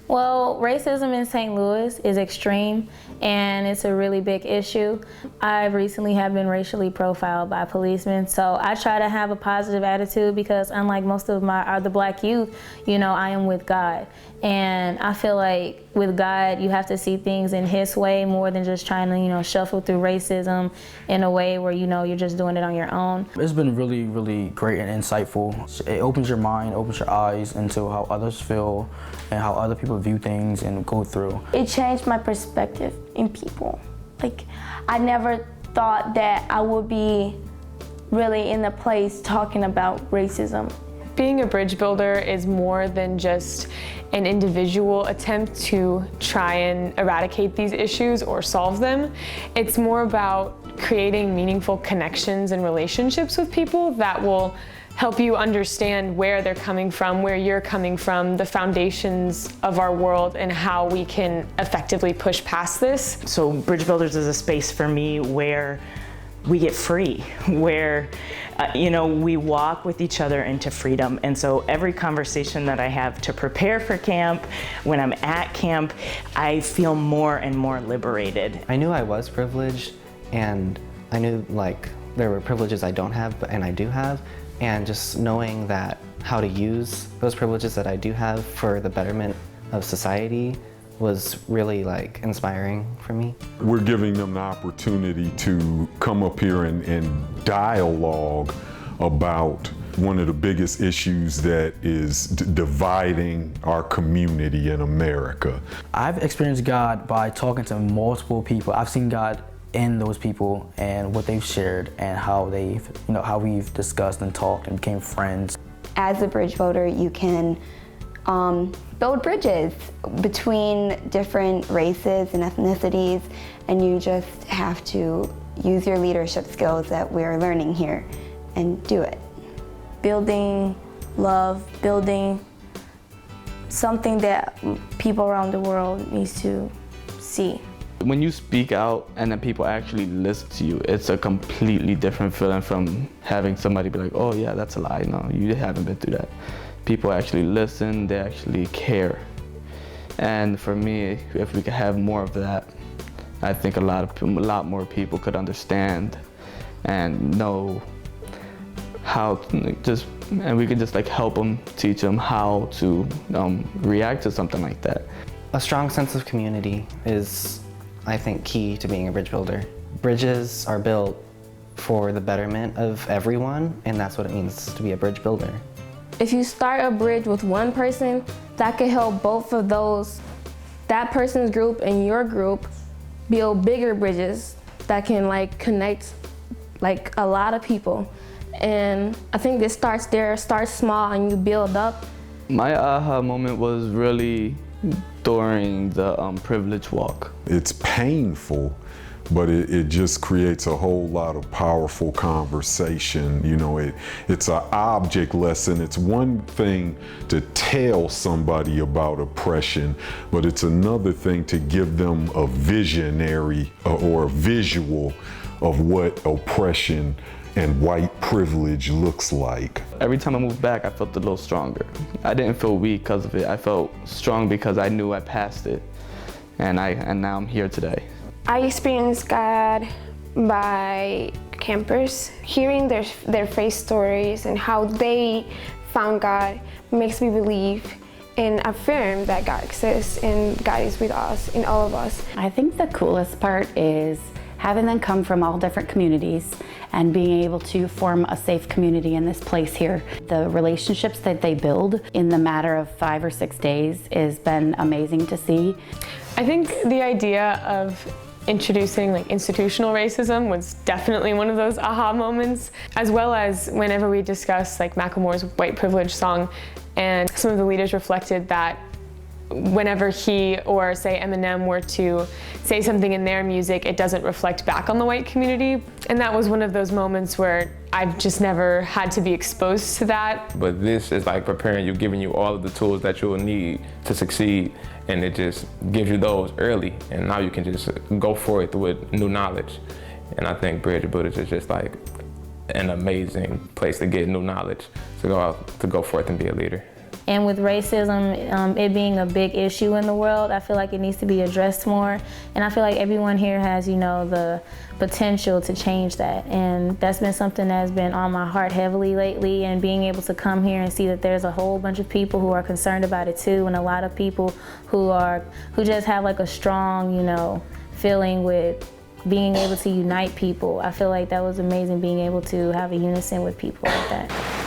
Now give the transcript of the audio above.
Well, racism in St. Louis is extreme, and it's a really big issue. I recently have been racially profiled by policemen, so I try to have a positive attitude because unlike most of my other Black youth, you know, I am with God. And I feel like with God, you have to see things in His way more than just trying to, you know, shuffle through racism in a way where, you know, you're just doing it on your own. It's been really, really great and insightful. It opens your mind, opens your eyes into how others feel and how other people view things and go through. It changed my perspective in people. Like, I never thought that I would be really in a place talking about racism. Being a bridge builder is more than just an individual attempt to try and eradicate these issues or solve them. It's more about creating meaningful connections and relationships with people that will help you understand where they're coming from, where you're coming from, the foundations of our world, and how we can effectively push past this. So Bridge Builders is a space for me where we get free, where you know, we walk with each other into freedom. And so every conversation that I have to prepare for camp, when I'm at camp, I feel more and more liberated. I knew I was privileged, and I knew like there were privileges I don't have and I do have, and just knowing that how to use those privileges that I do have for the betterment of society was really like inspiring for me. We're giving them the opportunity to come up here and dialogue about one of the biggest issues that is dividing our community in America. I've experienced God by talking to multiple people. I've seen God in those people and what they've shared and how they've, you know, how we've discussed and talked and became friends. As a bridge builder, you can build bridges between different races and ethnicities, and you just have to use your leadership skills that we're learning here and do it. Building love, building something that people around the world needs to see. When you speak out and then people actually listen to you, it's a completely different feeling from having somebody be like, oh yeah, that's a lie. No, you haven't been through that. People actually listen, they actually care. And for me, if we could have more of that, I think a lot more people could understand and know how to and we could just like help them, teach them how to react to something like that. A strong sense of community is, I think, key to being a bridge builder. Bridges are built for the betterment of everyone, and that's what it means to be a bridge builder. If you start a bridge with one person, that could help both of those, that person's group and your group, build bigger bridges that can like connect like a lot of people. And I think this starts there, starts small and you build up. My aha moment was really during the privilege walk. It's painful, but it just creates a whole lot of powerful conversation. You know, it's an object lesson. It's one thing to tell somebody about oppression, but it's another thing to give them a visionary or a visual of what oppression and white privilege looks like. Every time I moved back, I felt a little stronger. I didn't feel weak because of it. I felt strong because I knew I passed it, and now I'm here today. I experienced God by campers. Hearing their faith stories and how they found God makes me believe and affirm that God exists and God is with us, in all of us. I think the coolest part is having them come from all different communities and being able to form a safe community in this place here. The relationships that they build in the matter of 5 or 6 days has been amazing to see. I think the idea of introducing like institutional racism was definitely one of those aha moments, as well as whenever we discussed like Macklemore's white privilege song, and some of the leaders reflected that whenever he or say Eminem were to say something in their music, it doesn't reflect back on the white community. And that was one of those moments where I've just never had to be exposed to that. But this is like preparing you, giving you all of the tools that you will need to succeed, and it just gives you those early, and now you can just go forth with new knowledge. And I think Bridge of Buddhists is just like an amazing place to get new knowledge, to go forth and be a leader. And with racism, it being a big issue in the world, I feel like it needs to be addressed more. And I feel like everyone here has, the potential to change that. And that's been something that's been on my heart heavily lately, and being able to come here and see that there's a whole bunch of people who are concerned about it too, and a lot of people who just have like a strong, feeling with being able to unite people. I feel like that was amazing, being able to have a unison with people like that.